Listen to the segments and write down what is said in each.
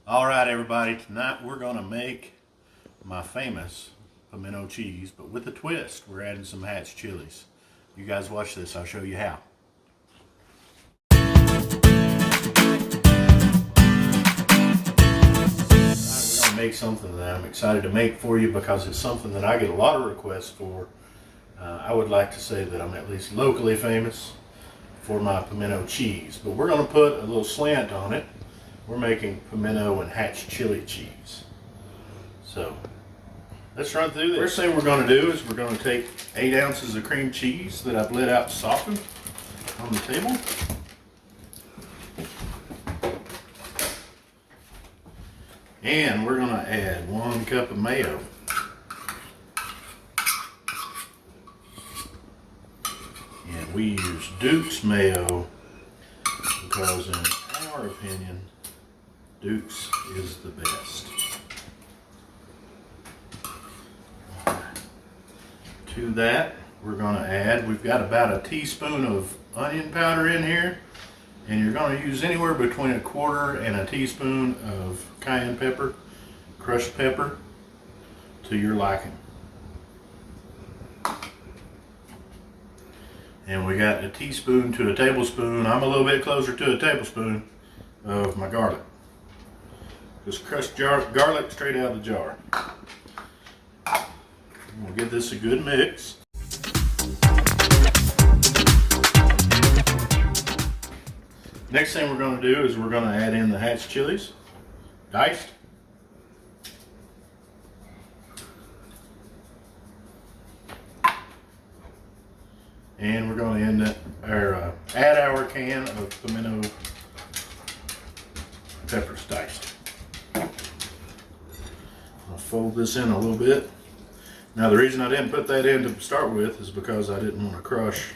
All right, everybody, tonight we're gonna make my famous pimento cheese, but with a twist. We're adding some Hatch chilies. You guys watch this, I'll show you how. We're gonna make something that I'm excited to make for you because it's something that I get a lot of requests for. I would like to say that I'm at least locally famous for my pimento cheese, but we're gonna put a little slant on it. We're making pimento and Hatch chili cheese. So let's run through this. First thing we're going to do is we're going to take 8 ounces of cream cheese that I've let out soften on the table. And we're going to add 1 cup of mayo. And we use Duke's mayo because in our opinion, Duke's is the best. To that, we're going to add, we've got about a teaspoon of onion powder in here, and you're going to use anywhere between 1/4 and a teaspoon of cayenne pepper, crushed pepper, to your liking. And we got a teaspoon to a tablespoon, I'm a little bit closer to a tablespoon, of my garlic. Just crushed garlic straight out of the jar. We'll give this a good mix. Next thing we're going to do is we're going to add in the Hatch chilies, diced. And we're going to add our can of pimento peppers diced. I'll fold this in a little bit. Now the reason I didn't put that in to start with is because I didn't want to crush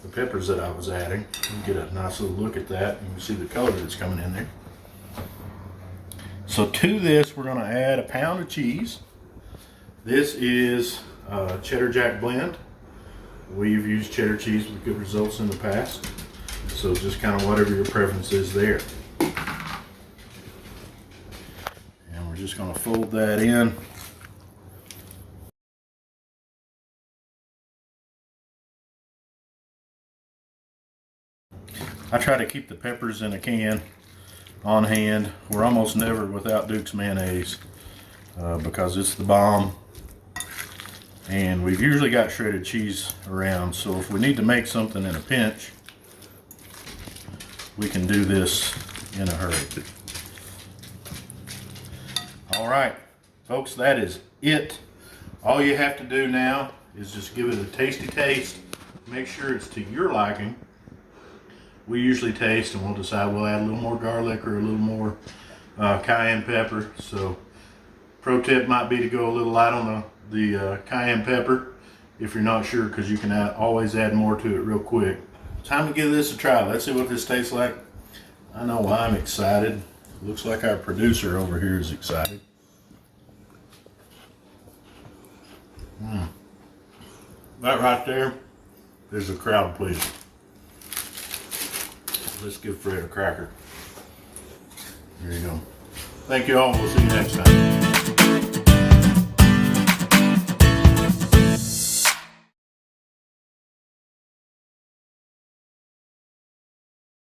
the peppers that I was adding. You get a nice little look at that. You can see the color that's coming in there. So to this we're going to add 1 pound of cheese. This is cheddar jack blend. We've used cheddar cheese with good results in the past. So just kind of whatever your preference is there. And we're just going to fold that in. I try to keep the peppers in a can on hand. We're almost never without Duke's mayonnaise because it's the bomb. And we've usually got shredded cheese around, so if we need to make something in a pinch, we can do this in a hurry. All right, folks, that is it. All you have to do now is just give it a tasty taste. Make sure it's to your liking. We usually taste and we'll decide we'll add a little more garlic or a little more cayenne pepper. So pro tip might be to go a little light on the cayenne pepper if you're not sure, because you can always add more to it real quick. Time to give this a try. Let's see what this tastes like. I know I'm excited. Looks like our producer over here is excited. That right there is a crowd pleaser. Let's give Fred a cracker. There you go. Thank you all. We'll see you next time.